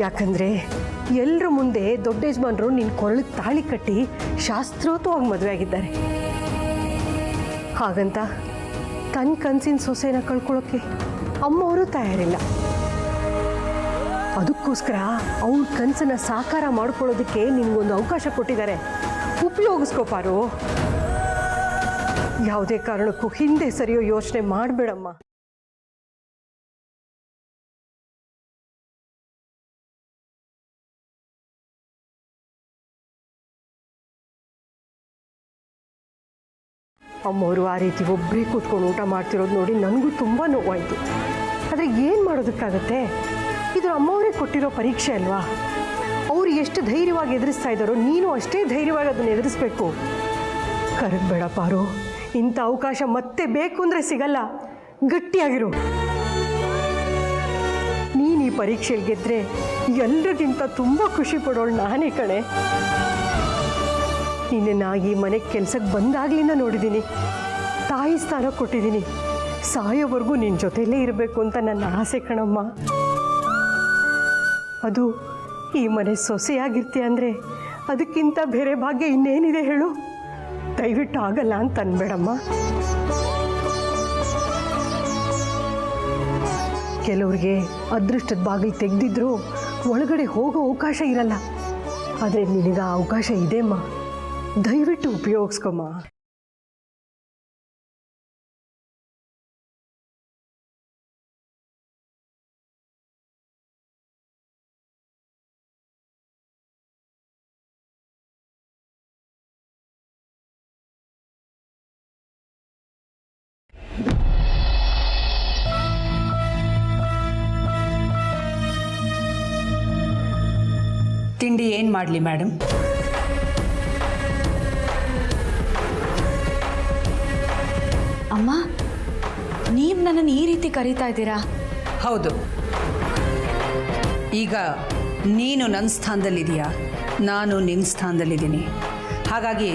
ಯಾಕಂದರೆ ಎಲ್ಲರ ಮುಂದೆ ದೊಡ್ಡ ಯಜಮಾನರು ನಿನ್ನ ಕೊರಳಿಗೆ ತಾಳಿ ಕಟ್ಟಿ ಶಾಸ್ತ್ರೋತವಾಗಿ ಮದುವೆ ಆಗಿದ್ದಾರೆ. ಹಾಗಂತ ತನ್ನ ಕನಸಿನ ಸೊಸೆನ ಕಳ್ಕೊಳ್ಳೋಕ್ಕೆ ಅಮ್ಮವರು ತಯಾರಿಲ್ಲ. ಅದಕ್ಕೋಸ್ಕರ ಅವ್ರ ಕನಸನ್ನು ಸಾಕಾರ ಮಾಡ್ಕೊಳ್ಳೋದಕ್ಕೆ ನಿನಗೊಂದು ಅವಕಾಶ ಕೊಟ್ಟಿದ್ದಾರೆ. ಉಪಯೋಗಿಸ್ಕೋಪಾರು. ಯಾವುದೇ ಕಾರಣಕ್ಕೂ ಹಿಂದೆ ಸರಿಯೋ ಯೋಚನೆ ಮಾಡಬೇಡಮ್ಮ. ಅಮ್ಮವರು ಆ ರೀತಿ ಒಬ್ಬರೇ ಕೂತ್ಕೊಂಡು ಊಟ ಮಾಡ್ತಿರೋದು ನೋಡಿ ನನಗೂ ತುಂಬ ನೋವಾಯಿತು. ಆದರೆ ಏನು ಮಾಡೋದಕ್ಕಾಗತ್ತೆ? ಇದು ಅಮ್ಮವರೇ ಕೊಟ್ಟಿರೋ ಪರೀಕ್ಷೆ ಅಲ್ವಾ? ಅವರು ಎಷ್ಟು ಧೈರ್ಯವಾಗಿ ಎದುರಿಸ್ತಾ ಇದ್ದಾರೋ ನೀನು ಅಷ್ಟೇ ಧೈರ್ಯವಾಗಿ ಅದನ್ನು ಎದುರಿಸ್ಬೇಕು. ಕರಗಬೇಡ ಪಾರು. ಇಂಥ ಅವಕಾಶ ಮತ್ತೆ ಬೇಕು ಅಂದರೆ ಸಿಗಲ್ಲ. ಗಟ್ಟಿಯಾಗಿರು. ನೀನು ಈ ಪರೀಕ್ಷೆಯಲ್ಲಿ ಗೆದ್ದರೆ ಎಲ್ರಿಗಿಂತ ತುಂಬ ಖುಷಿ ಪಡೋಳು ನಾನೇ ಕಣೆ. ನಿನ್ನ ಈ ಮನೆಗೆ ಕೆಲಸಕ್ಕೆ ಬಂದಾಗಲಿಂದ ನೋಡಿದ್ದೀನಿ. ತಾಯಿ ಸ್ಥಾನ ಕೊಟ್ಟಿದ್ದೀನಿ. ಸಾಯೋವರೆಗೂ ನಿನ್ನ ಜೊತೆಯಲ್ಲೇ ಇರಬೇಕು ಅಂತ ನನ್ನ ಆಸೆ ಕಣಮ್ಮ. ಅದು ಈ ಮನೆ ಸೊಸೆಯಾಗಿರ್ತೀಯ ಅಂದರೆ ಅದಕ್ಕಿಂತ ಬೇರೆ ಭಾಗ್ಯ ಇನ್ನೇನಿದೆ ಹೇಳು? ದಯವಿಟ್ಟು ಆಗಲ್ಲ ಅಂತ ಅನ್ಬೇಡಮ್ಮ. ಕೆಲವ್ರಿಗೆ ಅದೃಷ್ಟದ ಬಾಗಿಲು ತೆಗೆದಿದ್ರು ಒಳಗಡೆ ಹೋಗೋ ಅವಕಾಶ ಇರಲ್ಲ. ಆದರೆ ನಿನಗ ಆ ಅವಕಾಶ ಇದೆಮ್ಮ. ದಯವಿಟ್ಟು ಉಪಯೋಗಿಸ್ಕೊಮ್ಮ. ತಿಂಡಿ ಏನು ಮಾಡಲಿ ಮೇಡಮ್? ಅಮ್ಮ, ನೀವು ನನ್ನನ್ನು ಈ ರೀತಿ ಕರೀತಾ ಇದ್ದೀರಾ? ಹೌದು. ಈಗ ನೀನು ನನ್ನ ಸ್ಥಾನದಲ್ಲಿದೆಯಾ, ನಾನು ನಿನ್ನ ಸ್ಥಾನದಲ್ಲಿದ್ದೀನಿ. ಹಾಗಾಗಿ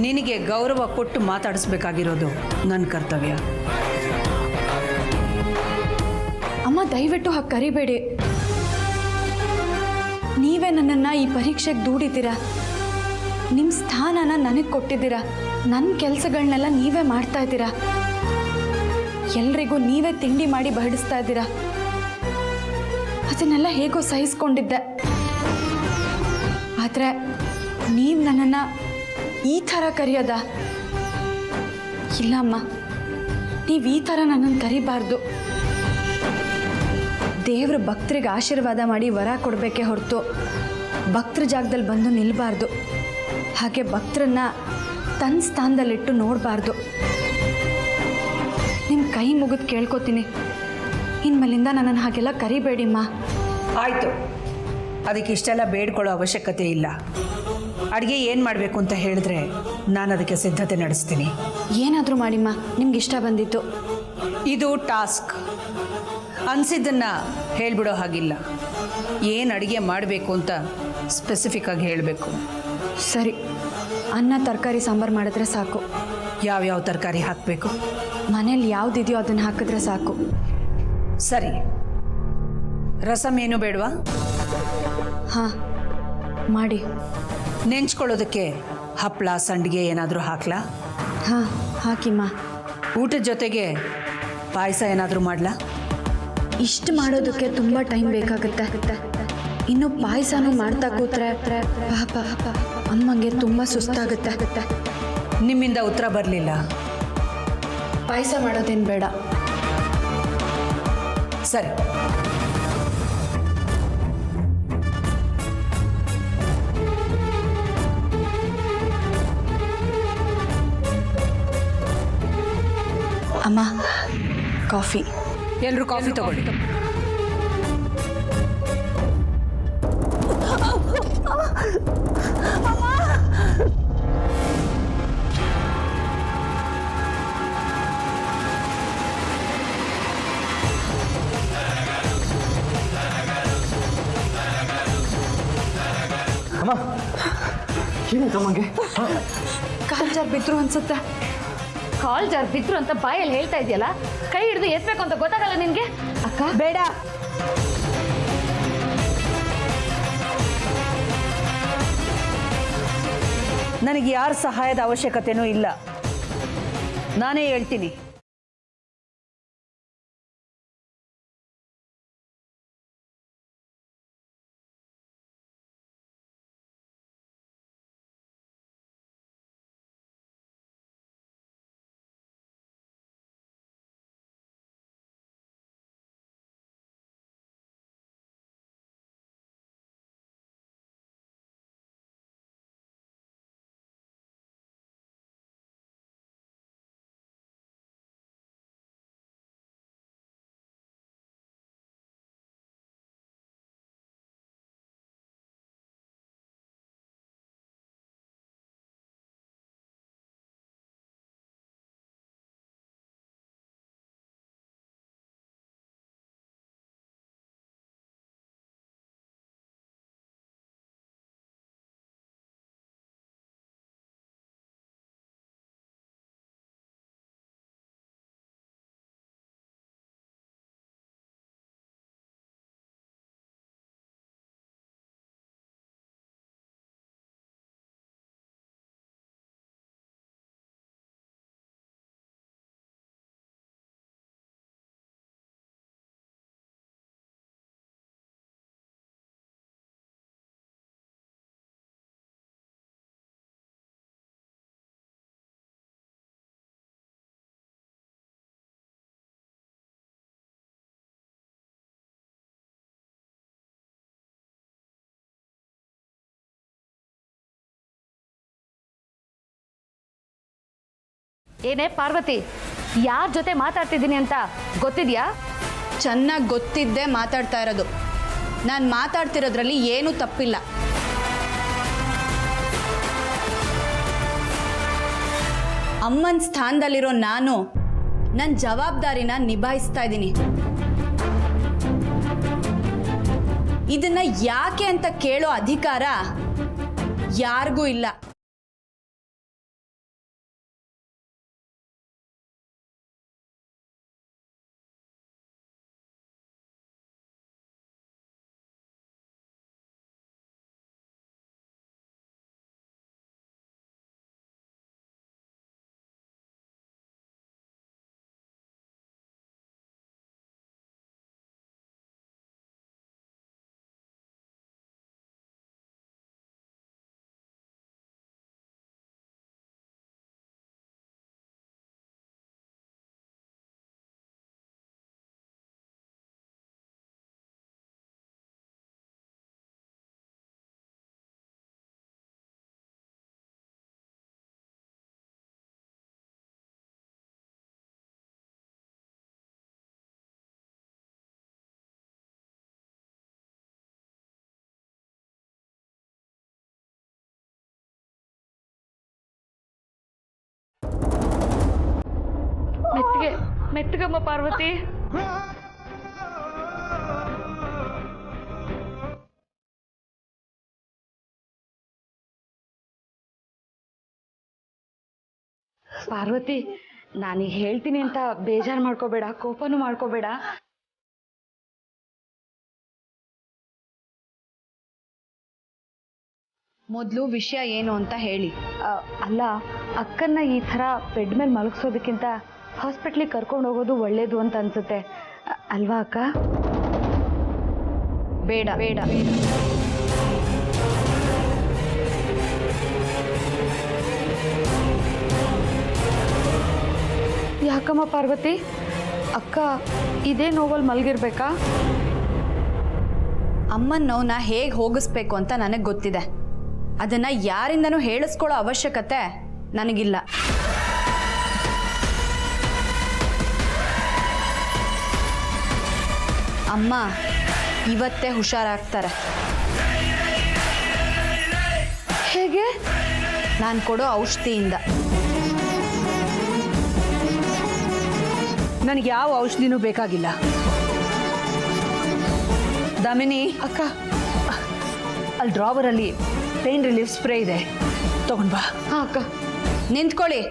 ನಿನಗೆ ಗೌರವ ಕೊಟ್ಟು ಮಾತಾಡಿಸ್ಬೇಕಾಗಿರೋದು ನನ್ನ ಕರ್ತವ್ಯ. ಅಮ್ಮ, ದಯವಿಟ್ಟು ಹಾಗೆ ಕರಿಬೇಡಿ. ನೀವೇ ನನ್ನನ್ನು ಈ ಪರೀಕ್ಷೆಗೆ ದೂಡಿದ್ದೀರಾ. ನಿಮ್ಮ ಸ್ಥಾನನ ನನಗೆ ಕೊಟ್ಟಿದ್ದೀರಾ. ನನ್ನ ಕೆಲಸಗಳನ್ನೆಲ್ಲ ನೀವೇ ಮಾಡ್ತಾ ಇದ್ದೀರಾ. ಎಲ್ರಿಗೂ ನೀವೇ ತಿಂಡಿ ಮಾಡಿ ಬಡಿಸ್ತಾ ಇದ್ದೀರಾ. ಅದನ್ನೆಲ್ಲ ಹೇಗೋ ಸಹಿಸ್ಕೊಂಡಿದ್ದೆ. ಆದರೆ ನೀವು ನನ್ನನ್ನು ಈ ಥರ ಕರೆಯೋದಾ? ಇಲ್ಲಮ್ಮ, ನೀವು ಈ ಥರ ನನ್ನನ್ನು ಕರಿಬಾರ್ದು. ದೇವ್ರ ಭಕ್ತರಿಗೆ ಆಶೀರ್ವಾದ ಮಾಡಿ ವರ ಕೊಡಬೇಕೇ ಹೊರತು ಭಕ್ತರ ಜಾಗದಲ್ಲಿ ಬಂದು ನಿಲ್ಲಬಾರ್ದು. ಹಾಗೆ ಭಕ್ತರನ್ನ ತನ್ನ ಸ್ಥಾನದಲ್ಲಿಟ್ಟು ನೋಡಬಾರ್ದು. ನಿಮ್ಮ ಕೈ ಮುಗಿದು ಕೇಳ್ಕೊತೀನಿ, ಇನ್ಮೇಲಿಂದ ನನ್ನನ್ನು ಹಾಗೆಲ್ಲ ಕರಿಬೇಡಿಮ್ಮ. ಆಯಿತು, ಅದಕ್ಕೆ ಇಷ್ಟೆಲ್ಲ ಬೇಡ್ಕೊಳ್ಳೋ ಅವಶ್ಯಕತೆ ಇಲ್ಲ. ಅಡುಗೆ ಏನು ಮಾಡಬೇಕು ಅಂತ ಹೇಳಿದ್ರೆ ನಾನು ಅದಕ್ಕೆ ಸಿದ್ಧತೆ ನಡೆಸ್ತೀನಿ. ಏನಾದರೂ ಮಾಡಿಮ್ಮ, ನಿಮ್ಗೆ ಇಷ್ಟ ಬಂದಿತ್ತು. ಇದು ಟಾಸ್ಕ್. ಅನಿಸಿದ್ದನ್ನು ಹೇಳಿಬಿಡೋ ಹಾಗಿಲ್ಲ. ಏನು ಅಡುಗೆ ಮಾಡಬೇಕು ಅಂತ ಸ್ಪೆಸಿಫಿಕ್ಕಾಗಿ ಹೇಳಬೇಕು. ಸರಿ, ಅನ್ನ ತರಕಾರಿ ಸಾಂಬಾರು ಮಾಡಿದ್ರೆ ಸಾಕು. ಯಾವ್ಯಾವ ತರಕಾರಿ ಹಾಕಬೇಕು? ಮನೇಲಿ ಯಾವುದಿದೆಯೋ ಅದನ್ನು ಹಾಕಿದ್ರೆ ಸಾಕು. ಸರಿ, ರಸಮ್ ಏನು ಬೇಡವಾ? ಹಾಂ, ಮಾಡಿ. ನೆಂಚ್ಕೊಳ್ಳೋದಕ್ಕೆ ಹಪ್ಪಳ ಸಂಡಿಗೆ ಏನಾದರೂ ಹಾಕ್ಲಾ? ಹಾಂ, ಹಾಕಿಮ್ಮ. ಊಟದ ಜೊತೆಗೆ ಪಾಯಸ ಏನಾದರೂ ಮಾಡಲಾ? ಇಷ್ಟು ಮಾಡೋದಕ್ಕೆ ತುಂಬ ಟೈಮ್ ಬೇಕಾಗುತ್ತೆ. ಇನ್ನು ಪಾಯಸನೂ ಮಾಡ್ತಾ ಕೂತ್ರೆ ಪಾಪ ಅಮ್ಮಂಗೆ ತುಂಬ ಸುಸ್ತಾಗುತ್ತೆ. ನಿಮ್ಮಿಂದ ಉತ್ತರ ಬರಲಿಲ್ಲ. ಪಾಯಸ ಮಾಡೋದೇನು ಬೇಡ. ಸರಿ, ಅಮ್ಮ, ಕಾಫಿ. ಎಲ್ಲರೂ ಕಾಫಿ ತಗೊಳ್ಳಿ. ಅಮ್ಮ, ಏನಾಯ್ತು ಅಮ್ಮಂಗೆ? ಕಾಲು ಜಾರ್ ಬಿದ್ರು ಅನ್ಸುತ್ತೆ. ಕಾಲ್ ಜಾರ್ ಬಿದ್ರು ಅಂತ ಬಾಯಲ್ಲಿ ಹೇಳ್ತಾ ಇದೆಯಲ್ಲ, ಕೈ ಹಿಡಿದು ಎತ್ಬೇಕು ಅಂತ ಗೊತ್ತಾಗಲ್ಲ ನಿನ್ಗೆ? ಅಕ್ಕ, ಬೇಡ. ನನಗೆ ಯಾರ ಸಹಾಯದ ಅವಶ್ಯಕತೆನೂ ಇಲ್ಲ. ನಾನೇ ಹೇಳ್ತೀನಿ. ಏನೇ ಪಾರ್ವತಿ, ಯಾರ ಜೊತೆ ಮಾತಾಡ್ತಿದ್ದೀನಿ ಅಂತ ಗೊತ್ತಿದೆಯಾ? ಚೆನ್ನಾಗಿ ಗೊತ್ತಿದ್ದೇ ಮಾತಾಡ್ತಾ ಇರೋದು. ನಾನು ಮಾತಾಡ್ತಿರೋದ್ರಲ್ಲಿ ಏನೂ ತಪ್ಪಿಲ್ಲ. ಅಮ್ಮನ ಸ್ಥಾನದಲ್ಲಿರೋ ನಾನು ನನ್ನ ಜವಾಬ್ದಾರಿನ ನಿಭಾಯಿಸ್ತಾ ಇದ್ದೀನಿ. ಇದನ್ನ ಯಾಕೆ ಅಂತ ಕೇಳೋ ಅಧಿಕಾರ ಯಾರಿಗೂ ಇಲ್ಲ. ಮೆತ್ತಗಮ್ಮ ಪಾರ್ವತಿ. ಪಾರ್ವತಿ, ನಾನೀಗ ಹೇಳ್ತೀನಿ ಅಂತ ಬೇಜಾರು ಮಾಡ್ಕೋಬೇಡ, ಕೋಪನೂ ಮಾಡ್ಕೋಬೇಡ. ಮೊದಲು ವಿಷಯ ಏನು ಅಂತ ಹೇಳಿ. ಅಲ್ಲ, ಅಕ್ಕನ್ನ ಈ ಥರ ಬೆಡ್ ಮೇಲೆ ಮಲಗಿಸೋದಕ್ಕಿಂತ ಹಾಸ್ಪಿಟ್ಲಿಗೆ ಕರ್ಕೊಂಡು ಹೋಗೋದು ಒಳ್ಳೇದು ಅಂತ ಅನ್ಸುತ್ತೆ ಅಲ್ವಾ ಅಕ್ಕ? ಬೇಡ ಬೇಡ, ಯಾಕಮ್ಮ ಪಾರ್ವತಿ, ಅಕ್ಕ ಇದೇ ನೋವಲ್ಲಿ ಮಲಗಿರ್ಬೇಕಾ? ಅಮ್ಮನ ನೋವನ್ನ ಹೇಗೆ ಹೋಗಿಸ್ಬೇಕು ಅಂತ ನನಗೆ ಗೊತ್ತಿದೆ. ಅದನ್ನ ಯಾರಿಂದನೂ ಹೇಳಿಸ್ಕೊಳ್ಳೋ ಅವಶ್ಯಕತೆ ನನಗಿಲ್ಲ. ಅಮ್ಮ ಇವತ್ತೇ ಹುಷಾರಾಗ್ತಾರೆ. ಹೇಗೆ? ನಾನು ಕೊಡೋ ಔಷಧಿಯಿಂದ. ನನಗೆ ಯಾವ ಔಷಧಿನೂ ಬೇಕಾಗಿಲ್ಲ. ದಾಮಿನಿ, ಅಕ್ಕ ಅಲ್ಲಿ ಡ್ರಾವರಲ್ಲಿ ಪೇನ್ ರಿಲೀಫ್ ಸ್ಪ್ರೇ ಇದೆ, ತಗೊಂಡ್ ಬಾ. ಹಾಂ ಅಕ್ಕ. ನಿಂತ್ಕೊಳ್ಳಿ.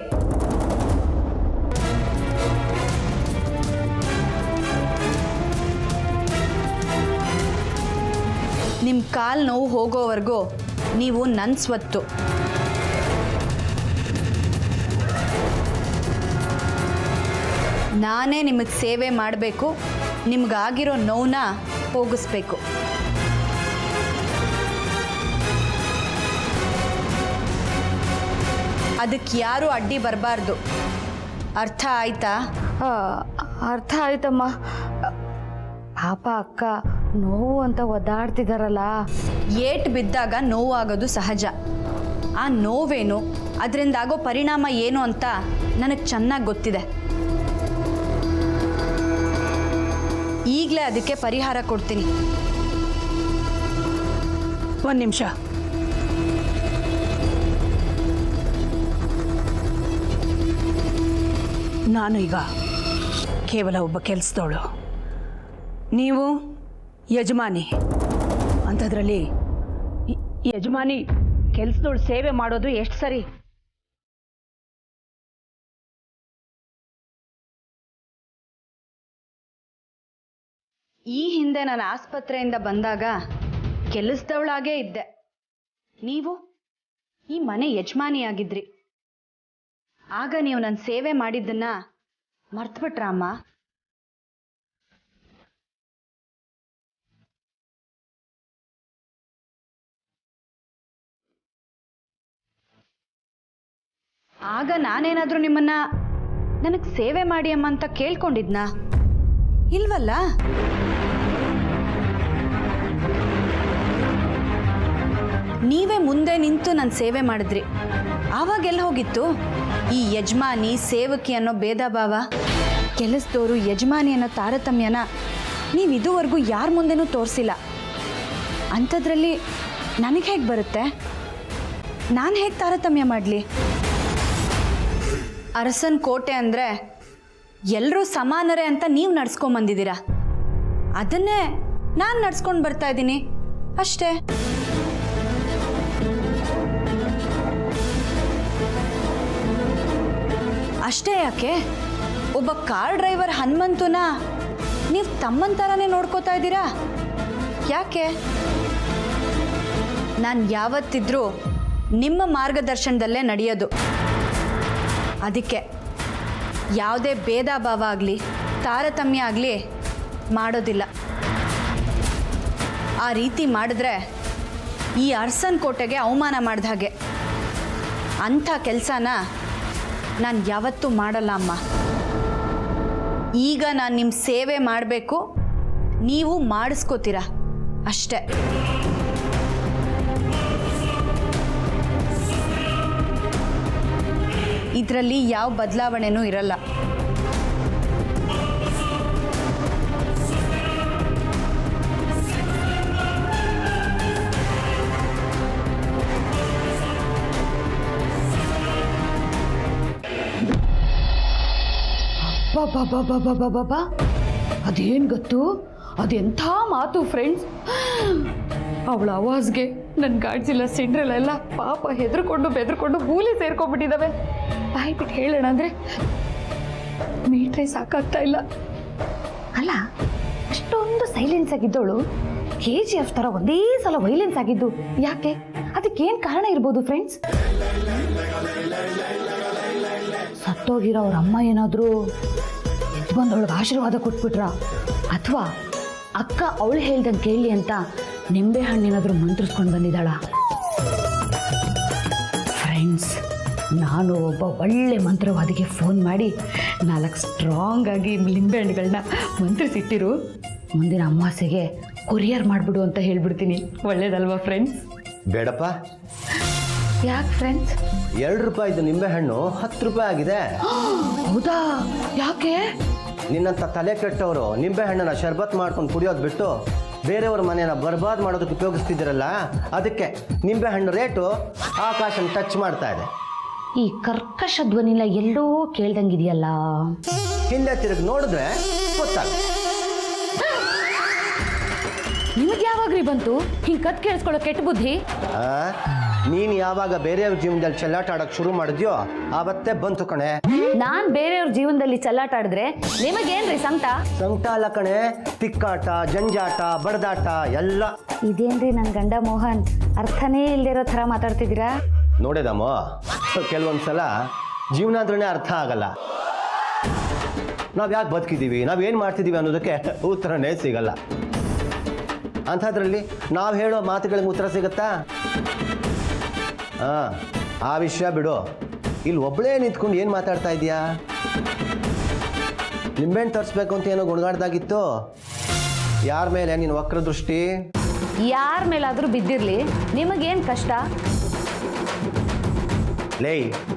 ನಿಮ್ಮ ಕಾಲು ನೋವು ಹೋಗೋವರೆಗೂ ನೀವು ನನ್ನ ಸ್ವತ್ತು. ನಾನೇ ನಿಮಗೆ ಸೇವೆ ಮಾಡಬೇಕು, ನಿಮಗಾಗಿರೋ ನೋವನ್ನ ಹೋಗಿಸ್ಬೇಕು. ಅದಕ್ಕೆ ಯಾರೂ ಅಡ್ಡಿ ಬರಬಾರ್ದು. ಅರ್ಥ ಆಯ್ತಾ? ಅರ್ಥ ಆಯ್ತಮ್ಮ. ಪಾಪ ಅಕ್ಕ ನೋವು ಅಂತ ಒದ್ದಾಡ್ತಿದಾರಲ್ಲ. ಏಟು ಬಿದ್ದಾಗ ನೋವಾಗೋದು ಸಹಜ. ಆ ನೋವೇನು, ಅದರಿಂದ ಆಗೋ ಪರಿಣಾಮ ಏನು ಅಂತ ನನಗೆ ಚೆನ್ನಾಗಿ ಗೊತ್ತಿದೆ. ಈಗಲೇ ಅದಕ್ಕೆ ಪರಿಹಾರ ಕೊಡ್ತೀನಿ. ಒಂದು ನಿಮಿಷ. ನಾನು ಈಗ ಕೇವಲ ಒಬ್ಬ ಕೆಲಸದವಳು, ನೀವು ಯಜಮಾನಿ. ಅಂಥದ್ರಲ್ಲಿ ಯಜಮಾನಿ ಕೆಲಸದವಳು ಸೇವೆ ಮಾಡೋದು ಎಷ್ಟು ಸರಿ? ಈ ಹಿಂದೆ ನಾನು ಆಸ್ಪತ್ರೆಯಿಂದ ಬಂದಾಗ ಕೆಲಸದವಳಾಗೇ ಇದ್ದೆ. ನೀವು ಈ ಮನೆ ಯಜಮಾನಿಯಾಗಿದ್ರಿ. ಆಗ ನೀವು ನನ್ನ ಸೇವೆ ಮಾಡಿದ್ದನ್ನ ಮರ್ತ್ಬಿಟ್ರ ಅಮ್ಮ? ಆಗ ನಾನೇನಾದ್ರೂ ನಿಮ್ಮನ್ನ ನನಗೆ ಸೇವೆ ಮಾಡಿ ಅಮ್ಮ ಅಂತ ಕೇಳ್ಕೊಂಡಿದ್ನಾ? ಇಲ್ವಲ್ಲ. ನೀವೇ ಮುಂದೆ ನಿಂತು ನನ್ನ ಸೇವೆ ಮಾಡಿದ್ರಿ. ಆವಾಗೆಲ್ಲ ಹೋಗಿತ್ತು ಈ ಯಜಮಾನಿ ಸೇವಕಿ ಅನ್ನೋ ಭೇದ ಭಾವ? ಕೆಲಸದವರು ಯಜಮಾನಿ ಅನ್ನೋ ತಾರತಮ್ಯನ ನೀವು ಇದುವರೆಗೂ ಯಾರ ಮುಂದೆನೂ ತೋರಿಸಿಲ್ಲ. ಅಂಥದ್ರಲ್ಲಿ ನನಗೆ ಹೇಗೆ ಬರುತ್ತೆ? ನಾನು ಹೇಗೆ ತಾರತಮ್ಯ ಮಾಡಲಿ? ಅರಸನ್ ಕೋಟೆ ಅಂದರೆ ಎಲ್ಲರೂ ಸಮಾನರೇ ಅಂತ ನೀವು ನಡ್ಸ್ಕೊಂಬಂದಿದ್ದೀರಾ. ಅದನ್ನೇ ನಾನು ನಡ್ಸ್ಕೊಂಡು ಬರ್ತಾ ಇದ್ದೀನಿ ಅಷ್ಟೇ. ಅಷ್ಟೇ ಯಾಕೆ? ಒಬ್ಬ ಕಾರ್ ಡ್ರೈವರ್ ಹನುಮಂತನ ನೀವು ತಮ್ಮನ ಥರನೇ ನೋಡ್ಕೋತಾ ಇದ್ದೀರಾ ಯಾಕೆ? ನಾನು ಯಾವತ್ತಿದ್ರೂ ನಿಮ್ಮ ಮಾರ್ಗದರ್ಶನದಲ್ಲೇ ನಡೆಯೋದು. ಅದಕ್ಕೆ ಯಾವುದೇ ಭೇದ ಭಾವ ಆಗಲಿ ತಾರತಮ್ಯ ಆಗಲಿ ಮಾಡೋದಿಲ್ಲ. ಆ ರೀತಿ ಮಾಡಿದ್ರೆ ಈ ಅರಸನ್ ಕೋಟೆಗೆ ಅವಮಾನ ಮಾಡಿದ ಹಾಗೆ. ಅಂಥ ಕೆಲಸನ ನಾನು ಯಾವತ್ತೂ ಮಾಡಲ್ಲ ಅಮ್ಮ. ಈಗ ನಾನು ನಿಮ್ಮ ಸೇವೆ ಮಾಡಬೇಕು, ನೀವು ಮಾಡಿಸ್ಕೋತೀರಾ ಅಷ್ಟೇ. ಇದರಲ್ಲಿ ಯಾವ ಬದಲಾವಣೆನೂ ಇರಲ್ಲ. ಬಾಬಾ ಅದೇನು ಗೊತ್ತು? ಅದೆಂಥ ಮಾತು ಫ್ರೆಂಡ್ಸ್. ಅವಳ ಆವಾಜ್ಗೆ ನನ್ನ ಗಾಡ್ಜಿಲ್ಲ ಸಿಂಡ್ರೆಲ್ಲ ಎಲ್ಲ ಪಾಪ ಬೆದ್ರಕೊಂಡು ಹೂಲಿ ಸೇರ್ಕೊಂಡ್ಬಿಟ್ಟಿದ್ದಾವೆ. ಬಾಯಿ ಬಿಟ್ಟು ಹೇಳೋಣ ಅಂದರೆ ಮೀಟ್ರೆ ಸಾಕಾಗ್ತಾ ಇಲ್ಲ. ಅಲ್ಲ, ಅಷ್ಟೊಂದು ಸೈಲೆನ್ಸ್ ಆಗಿದ್ದವಳು KGF ಥರ ಒಂದೇ ಸಲ ವೈಲೆನ್ಸ್ ಆಗಿದ್ದು ಯಾಕೆ? ಅದಕ್ಕೇನು ಕಾರಣ ಇರ್ಬೋದು ಫ್ರೆಂಡ್ಸ್? ಸತ್ತೋಗಿರೋ ಅವ್ರ ಅಮ್ಮ ಏನಾದರೂ ಬಂದವಳಿಗೆ ಆಶೀರ್ವಾದ ಕೊಟ್ಬಿಟ್ರ? ಅಥವಾ ಅಕ್ಕ ಅವಳು ಹೇಳ್ದಂಗೆ ಕೇಳಿ ಅಂತ ನಿಂಬೆ ಹಣ್ಣೇನಾದರೂ ಮಂತ್ರಿಸ್ಕೊಂಡು ಬಂದಿದ್ದಾಳ? ಫ್ರೆಂಡ್ಸ್, ನಾನು ಒಬ್ಬ ಒಳ್ಳೆ ಮಂತ್ರವಾದಿಗೆ ಫೋನ್ ಮಾಡಿ 4 ಸ್ಟ್ರಾಂಗ್ ಆಗಿ ಲಿಂಬೆ ಹಣ್ಣುಗಳನ್ನ ಮಂತ್ರಿಸಿಟ್ಟಿರು, ಮುಂದಿನ ಅಮಾವಾಸ್ಯೆಗೆ ಕೊರಿಯರ್ ಮಾಡಿಬಿಡು ಅಂತ ಹೇಳ್ಬಿಡ್ತೀನಿ. ಒಳ್ಳೇದಲ್ವಾ ಫ್ರೆಂಡ್ಸ್? ಬೇಡಪ್ಪ. ಯಾಕೆ ಫ್ರೆಂಡ್ಸ್? 2 ರೂಪಾಯಿದು ನಿಂಬೆಹಣ್ಣು 10 ರೂಪಾಯಿ ಆಗಿದೆ. ಹೌದಾ? ಯಾಕೆ? ನಿನ್ನಂಥ ತಲೆ ಕೆಟ್ಟವರು ನಿಂಬೆಹಣ್ಣನ್ನು ಶರ್ಬತ್ ಮಾಡ್ಕೊಂಡು ಕುಡಿಯೋದು ಬಿಟ್ಟು ಬೇರೆಯವ್ರ ಮನೆಯನ್ನು ಬರ್ಬಾದ್ ಮಾಡೋದಕ್ಕೆ ಉಪಯೋಗಿಸ್ತಿದ್ದೀರಲ್ಲ, ಅದಕ್ಕೆ ನಿಂಬೆಹಣ್ಣು ರೇಟು ಆಕಾಶನ ಟಚ್ ಮಾಡ್ತಾ ಇದೆ. ಈ ಕರ್ಕಶ ಧ್ವನಿಲ್ಲ ಎಲ್ಲೋ ಕೇಳ್ದಂಗಿದೆಯಲ್ಲ. ಹಿಂದೆ ತಿರುಗಿ ನೋಡಿದ್ರೆ ಗೊತ್ತಾಗುತ್ತೆ. ನಿಮ್ಗೆ ಯಾವಾಗ್ರಿ ಬಂತು ಹಿಂಗೆ ಕತ್ ಕೇಳಿಸ್ಕೊಳ್ಳೋ ಕೆಟ್ಟ ಬುದ್ಧಿ? ನೀನು ಯಾವಾಗ ಬೇರೆಯವ್ರ ಜೀವನದಲ್ಲಿ ಚೆಲ್ಲಾಟ ಆಡೋಕ್ಕೆ ಶುರು ಮಾಡಿದ್ಯೋ ಆವತ್ತೇ ಬಂತು ಕಣೆ. ನಾನು ಬೇರೆಯವ್ರ ಜೀವನದಲ್ಲಿ ಚೆಲ್ಲಾಟ ಆಡಿದ್ರೆ ನಿಮಗೇನ್ರಿ ಸಂಕಟ? ಸಂಕಟ ಅಲ್ಲ ಕಣೆ, ತಿಕ್ಕಾಟ, ಜಂಜಾಟ, ಬಡದಾಟ ಎಲ್ಲ. ಇದೇನ್ರಿ ನನ್ನ ಗಂಡ ಮೋಹನ್ ಅರ್ಥನೇ ಇಲ್ದಿರೋ ಥರ ಮಾತಾಡ್ತಿದ್ದೀರಾ? ನೋಡಿದಮ್ಮ, ಕೆಲವೊಂದು ಸಲ ಜೀವನ ಅಂದ್ರೇ ಅರ್ಥ ಆಗಲ್ಲ. ನಾವು ಯಾಕೆ ಬದುಕಿದ್ದೀವಿ, ನಾವೇನು ಮಾಡ್ತಿದ್ದೀವಿ ಅನ್ನೋದಕ್ಕೆ ಉತ್ತರನೇ ಸಿಗಲ್ಲ. ಅಂಥದ್ರಲ್ಲಿ ನಾವು ಹೇಳೋ ಮಾತುಗಳಿಗೆ ಉತ್ತರ ಸಿಗುತ್ತಾ? ಹಾಂ, ಆ ವಿಷಯ ಬಿಡು. ಇಲ್ಲಿ ಒಬ್ಬಳೇ ನಿಂತ್ಕೊಂಡು ಏನು ಮಾತಾಡ್ತಾ ಇದೆಯಾ? ನಿಂಬೆಹಣ್ಣು ತರಿಸ್ಬೇಕು ಅಂತ ಏನೋ ಗುಣಗಾಡ್ದಾಗಿತ್ತು. ಯಾರ ಮೇಲೆ ನಿನ್ನ ವಕ್ರ ದೃಷ್ಟಿ? ಯಾರ ಮೇಲಾದರೂ ಬಿದ್ದಿರಲಿ, ನಿಮಗೇನು ಕಷ್ಟ? ಲೇ,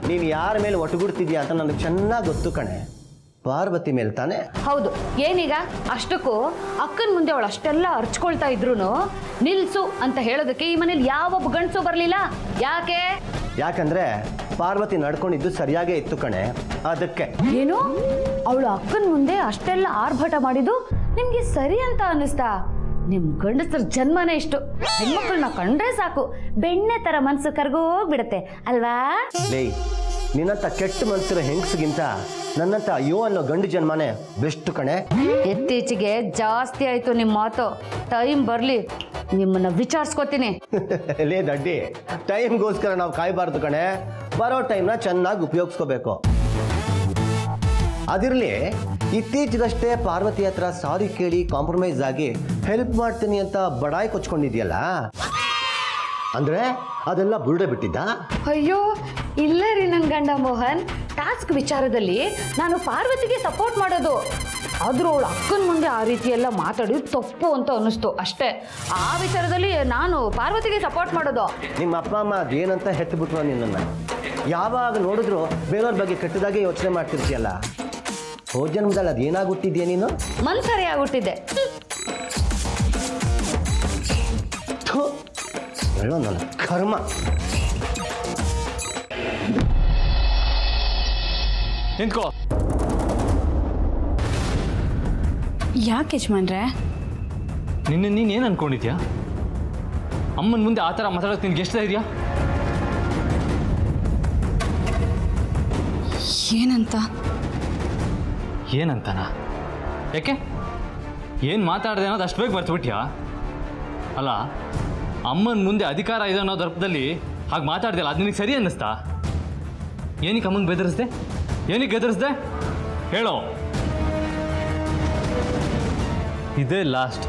ನೀನು ಯಾರ ಮೇಲೆ ಒಟ್ಟುಗುಡ್ತಿದ್ಯಾ ಅಂತ ನನಗೆ ಚೆನ್ನಾಗಿ ಗೊತ್ತು ಕಣೆ. ಪಾರ್ವತಿ ಮೇಲೆ ತಾನೆ? ಹೌದು. ಏನೀಗ ಅಷ್ಟಕ್ಕೂ ಅಕ್ಕನ ಮುಂದೆ ಅವಳು ಅಷ್ಟೆಲ್ಲ ಅರ್ಚ್ಕೊಳ್ತಾ ಇದ್ರು ನಿಲ್ಸು ಅಂತ ಹೇಳೋದಕ್ಕೆ ಈ ಮನೇಲಿ ಯಾವೊಬ್ಬ ಗಂಡಸು ಬರಲಿಲ್ಲ. ಯಾಕೆ? ಯಾಕಂದ್ರೆ ಪಾರ್ವತಿ ನಡ್ಕೊಂಡಿದ್ದು ಸರಿಯಾಗೇ ಇತ್ತು ಕಣೆ, ಅದಕ್ಕೆ. ಏನು, ಅವಳು ಅಕ್ಕನ ಮುಂದೆ ಅಷ್ಟೆಲ್ಲ ಆರ್ಭಟ ಮಾಡಿದ್ದು ನಿಮ್ಗೆ ಸರಿ ಅಂತ ಅನ್ನಿಸ್ತಾ? ನಿಮ್ ಗಂಡಸರ ಜನ್ಮನೇ ಇಷ್ಟು. ಹೆಣ್ಮಕ್ಳನ್ನ ಕಂಡ್ರೆ ಸಾಕು ಬೆಣ್ಣೆ ತರ ಮನ್ಸು ಕರ್ಗೋಗ್ಬಿಡತ್ತೆ ಅಲ್ವಾ? ಲೇ, ನಿನ್ನಂತ ಕೆಟ್ಟ ಮನಸ್ಸಿರೋ ಹೆಂಗಸಿಗಿಂತ ನನ್ನಂತ ಅಯ್ಯೋ ಅನ್ನೋ ಗಂಡು ಜನ್ಮನೇ ಬೆಸ್ಟ್ ಕಣೆ. ಇತ್ತೀಚೆಗೆ ಜಾಸ್ತಿ ಆಯ್ತು ನಿಮ್ಮ ಮಾತು. ಟೈಮ್ ಬರ್ಲಿ ನಿಮ್ಮನ್ನ ವಿಚಾರಿಸ್ಕೋತೀನಿ. ಲೇ ದಡ್ಡಿ, ಟೈಮ್ಗೋಸ್ಕರ ನಾವು ಕಾಯಬಾರ್ದು ಕಣೆ. ಬರೋ ಟೈಮ್ನ ಚೆನ್ನಾಗಿ ಉಪಯೋಗಿಸ್ಕೋಬೇಕು. ಅದಿರಲಿ, ಇತ್ತೀಚೆಗಷ್ಟೇ ಪಾರ್ವತಿ ಹತ್ರ ಸಾರಿ ಕೇಳಿ ಕಾಂಪ್ರಮೈಸ್ ಆಗಿ ಹೆಲ್ಪ್ ಮಾಡ್ತೀನಿ ಅಂತ ಬಡಾಯಿ ಕೊಚ್ಕೊಂಡಿದ್ಯಲ್ಲ, ಅಂದ್ರೆ ಅದೆಲ್ಲ ಬುರುಡೆ ಬಿಟ್ಟಿದ್ದ? ಅಯ್ಯೋ ಇಲ್ಲ ರೀ ನನ್ನ ಗಂಡ ಮೋಹನ್. ಟಾಸ್ಕ್ ವಿಚಾರದಲ್ಲಿ ನಾನು ಪಾರ್ವತಿಗೆ ಸಪೋರ್ಟ್ ಮಾಡೋದು. ಆದ್ರೂ ಅವಳು ಅಕ್ಕನ ಮುಂದೆ ಆ ರೀತಿ ಎಲ್ಲ ಮಾತಾಡಿದ್ದು ತಪ್ಪು ಅಂತ ಅನ್ನಿಸ್ತು ಅಷ್ಟೇ. ಆ ವಿಚಾರದಲ್ಲಿ ನಾನು ಪಾರ್ವತಿಗೆ ಸಪೋರ್ಟ್ ಮಾಡೋದು. ನಿಮ್ಮ ಅಪ್ಪ ಅಮ್ಮ ಅದೇನಂತ ಹೆತ್ತುಬಿಟ್ರು ನಿನ್ನನ್ನು? ಯಾವಾಗ ನೋಡಿದ್ರು ಬೇರೆಯವ್ರ ಬಗ್ಗೆ ಕೆಟ್ಟದಾಗೆ ಯೋಚನೆ ಮಾಡ್ತಿರ್ತೀಯಲ್ಲ. ಹೋದ ಜನ್ಮದಲ್ಲಿ ಅದೇನಾಗುತ್ತಿದ್ಯಾ ನೀನು? ಮನ್ಸರಿ ಆಗ್ಬಿಟ್ಟಿದ್ದೆ. ಹೇಳೋ ನನ್ನ ಕರ್ಮ. ನಿಂತ್ಕೋ. ಯಾಕೆ ಯಜಮಾನ್ರೆ? ನೀನು ಏನು ಅನ್ಕೊಂಡಿದ್ಯಾ? ಅಮ್ಮನ ಮುಂದೆ ಆ ಥರ ಮಾತಾಡೋಕೆ ನಿನ್ಗೆ ಎಷ್ಟು ಇದೆಯಾ? ಏನಂತಾನ? ಯಾಕೆ ಏನು ಮಾತಾಡಿದೆ ಅನ್ನೋದು ಅಷ್ಟು ಬೇಗ ಮರ್ತುಬಿಟ್ಯಾ? ಅಲ್ಲ, ಅಮ್ಮನ ಮುಂದೆ ಅಧಿಕಾರ ಇದೆ ಅನ್ನೋ ದರ್ಪದಲ್ಲಿ ಹಾಗೆ ಮಾತಾಡ್ದಿಲ್ಲ, ಅದು ನಿನಗೆ ಸರಿ ಅನ್ನಿಸ್ತಾ? ಏನಕ್ಕೆ ಅಮ್ಮನ ಬೆದರಿಸ್ದೆ? ಏನಕ್ಕೆ ಎದುರಿಸ್ದೆ ಹೇಳೋ? ಇದೇ ಲಾಸ್ಟ್.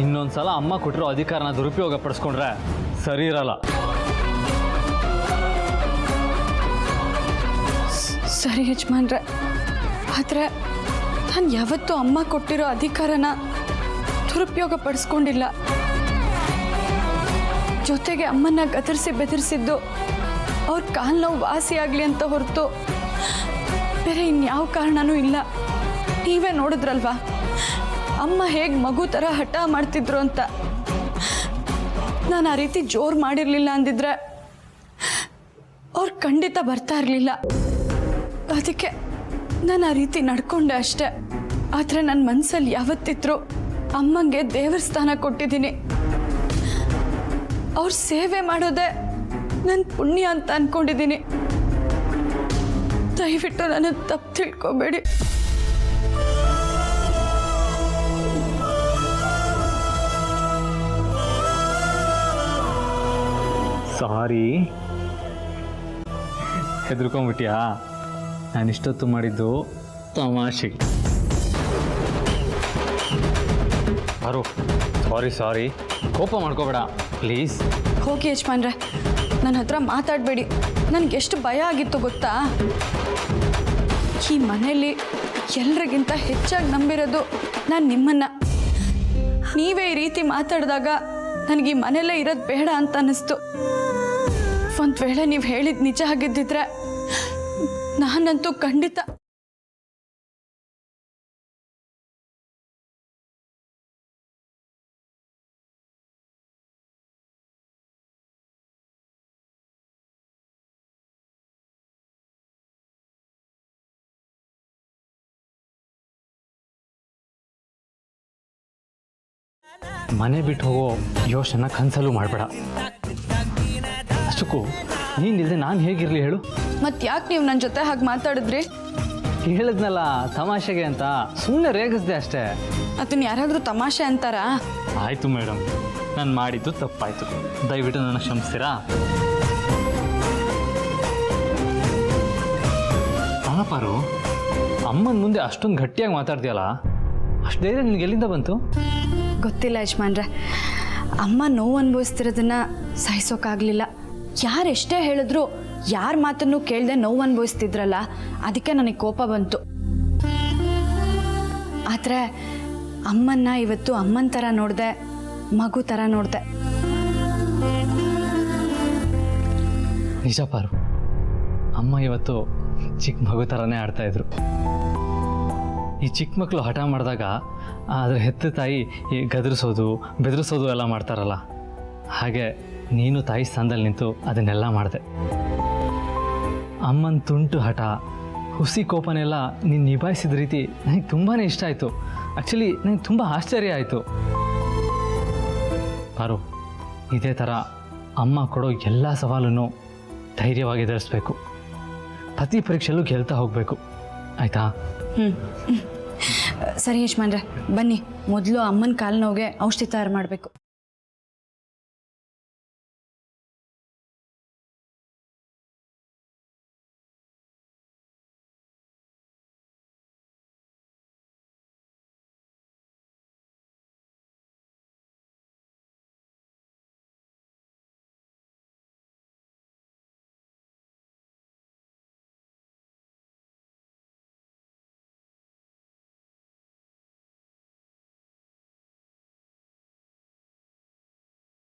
ಇನ್ನೊಂದು ಸಲ ಅಮ್ಮ ಕೊಟ್ಟಿರೋ ಅಧಿಕಾರನ ದುರುಪಯೋಗ ಪಡಿಸ್ಕೊಂಡ್ರೆ ಸರಿ ಇರಲ್ಲ. ಸರಿ ಯಜಮಾನ್ರೆ, ಆದರೆ ನಾನು ಯಾವತ್ತೂ ಅಮ್ಮ ಕೊಟ್ಟಿರೋ ಅಧಿಕಾರನ ದುರುಪಯೋಗ ಪಡಿಸ್ಕೊಂಡಿಲ್ಲ. ಜೊತೆಗೆ ಅಮ್ಮನ್ನ ಗದರಿಸಿ ಬೆದರಿಸಿದ್ದು ಅವ್ರ ಕಾಲು ನೋವು ವಾಸಿ ಆಗಲಿ ಅಂತ ಹೊರತು ಬೇರೆ ಇನ್ಯಾವ ಕಾರಣನೂ ಇಲ್ಲ. ನೀವೇ ನೋಡಿದ್ರಲ್ವಾ ಅಮ್ಮ ಹೇಗೆ ಮಗು ಥರ ಹಠ ಮಾಡ್ತಿದ್ರು ಅಂತ. ನಾನು ಆ ರೀತಿ ಜೋರು ಮಾಡಿರಲಿಲ್ಲ ಅಂದಿದ್ರೆ ಅವ್ರು ಖಂಡಿತ ಬರ್ತಾ ಇರಲಿಲ್ಲ. ಅದಕ್ಕೆ ನಾನು ಆ ರೀತಿ ನಡ್ಕೊಂಡೆ ಅಷ್ಟೆ. ಆದರೆ ನನ್ನ ಮನಸ್ಸಲ್ಲಿ ಯಾವತ್ತಿದ್ರು ಅಮ್ಮಂಗೆ ದೇವರ ಸ್ಥಾನ ಕೊಟ್ಟಿದ್ದೀನಿ. ಅವ್ರ ಸೇವೆ ಮಾಡೋದೇ ನನ್ನ ಪುಣ್ಯ ಅಂತ ಅಂದ್ಕೊಂಡಿದ್ದೀನಿ. ದಯವಿಟ್ಟು ನನ್ನ ತಪ್ಪು ತಿಳ್ಕೊಬೇಡಿ. ಸಾರಿ, ಹೆದರ್ಕೊಂಬಿಟ್ಯಾ? ನಾನು ಇಷ್ಟೊತ್ತು ಮಾಡಿದ್ದು ತಮಾಷೆಗೆ. ಬರೋ, ಸಾರಿ, ಕೋಪ ಮಾಡ್ಕೋಬೇಡ ಪ್ಲೀಸ್. ಹೋಗಿ ಯಜಮಾನ್ರೆ, ನನ್ನ ಹತ್ರ ಮಾತಾಡಬೇಡಿ. ನನಗೆಷ್ಟು ಭಯ ಆಗಿತ್ತು ಗೊತ್ತಾ? ಈ ಮನೆಯಲ್ಲಿ ಎಲ್ರಿಗಿಂತ ಹೆಚ್ಚಾಗಿ ನಂಬಿರೋದು ನಾನು ನಿಮ್ಮನ್ನು. ನೀವೇ ಈ ರೀತಿ ಮಾತಾಡಿದಾಗ ನನಗೆ ಈ ಮನೆಯಲ್ಲೇ ಇರೋದು ಬೇಡ ಅಂತ ಅನ್ನಿಸ್ತು. ಒಂದು ವೇಳೆ ನೀವು ಹೇಳಿದ ನಿಜ ಆಗಿದ್ದಿದ್ರೆ ನಾನಂತೂ ಖಂಡಿತ ಮನೆ ಬಿಟ್ಟು ಹೋಗೋ ಯೋಚನೆ ಕನಸಲ್ಲೂ ಮಾಡಬೇಡ. ಅಷ್ಟಕ್ಕೂ ನೀನಿಲ್ಲದೆ ನಾನು ಹೇಗಿರಲಿ ಹೇಳು? ಮತ್ತೆ ಯಾಕೆ ನೀವು ನನ್ನ ಜೊತೆ ಹಾಗೆ ಮಾತಾಡಿದ್ರಿ? ಹೇಳಿದ್ನಲ್ಲ ತಮಾಷೆಗೆ ಅಂತ, ಸುಮ್ಮನೆ ರೇಗಿಸ್ದೆ ಅಷ್ಟೇ. ಅದನ್ನ ಯಾರಾದರೂ ತಮಾಷೆ ಅಂತಾರಾ? ಆಯಿತು ಮೇಡಮ್, ನಾನು ಮಾಡಿದ್ದು ತಪ್ಪಾಯಿತು. ದಯವಿಟ್ಟು ನನ್ನ ಕ್ಷಮಿಸ್ತೀರಾ? ಪಾರು, ಅಮ್ಮನ ಮುಂದೆ ಅಷ್ಟೊಂದು ಗಟ್ಟಿಯಾಗಿ ಮಾತಾಡ್ತೀಯಲ್ಲ, ಅಷ್ಟು ಧೈರ್ಯ ನಿನಗೆ ಎಲ್ಲಿಂದ ಬಂತು? ಗೊತ್ತಿಲ್ಲ ಯಜಮಾನ್ರೆ, ಅಮ್ಮ ನೋವು ಅನುಭವಿಸ್ತಿರೋದನ್ನ ಸಹಿಸೋಕ್ಕಾಗಲಿಲ್ಲ. ಯಾರು ಎಷ್ಟೇ ಹೇಳಿದ್ರು ಯಾರ ಮಾತನ್ನು ಕೇಳದೆ ನೋವು ಅನುಭವಿಸ್ತಿದ್ರಲ್ಲ, ಅದಕ್ಕೆ ನನಗೆ ಕೋಪ ಬಂತು. ಆದರೆ ಅಮ್ಮನ್ನ ಇವತ್ತು ಅಮ್ಮನ ಥರ ನೋಡಿದೆ, ಮಗು ಥರ ನೋಡಿದೆ. ನಿಜ ಪಾರು, ಅಮ್ಮ ಇವತ್ತು ಚಿಕ್ಕ ಮಗು ಥರನೇ ಆಡ್ತಾಯಿದ್ರು. ಈ ಚಿಕ್ಕ ಮಕ್ಕಳು ಹಠ ಮಾಡಿದಾಗ ಅದರ ಹೆತ್ತ ತಾಯಿ ಈ ಗದರಿಸೋದು ಬೆದರಿಸೋದು ಎಲ್ಲ ಮಾಡ್ತಾರಲ್ಲ, ಹಾಗೆ ನೀನು ತಾಯಿ ಸ್ಥಾನದಲ್ಲಿ ನಿಂತು ಅದನ್ನೆಲ್ಲ ಮಾಡಿದೆ. ಅಮ್ಮನ ತುಂಟು ಹಠ, ಹುಸಿ ಕೋಪನೆಲ್ಲ ನೀನು ನಿಭಾಯಿಸಿದ ರೀತಿ ನನಗೆ ತುಂಬಾ ಇಷ್ಟ ಆಯಿತು. ಆ್ಯಕ್ಚುಲಿ ನನಗೆ ತುಂಬ ಆಶ್ಚರ್ಯ ಆಯಿತು. ಪಾರು, ಇದೇ ಥರ ಅಮ್ಮ ಕೊಡೋ ಎಲ್ಲ ಸವಾಲನ್ನು ಧೈರ್ಯವಾಗಿ ಎದುರಿಸ್ಬೇಕು. ಪ್ರತಿ ಪರೀಕ್ಷೆಯಲ್ಲೂ ಗೆಲ್ತಾ ಹೋಗಬೇಕು, ಆಯಿತಾ? ಸರಿ ಯಜಮಾನ್ರೆ, ಬನ್ನಿ ಮೊದಲು ಅಮ್ಮನ ಕಾಲು ನೋವಿಗೆ ಔಷಧಿ ತಯಾರು ಮಾಡಬೇಕು.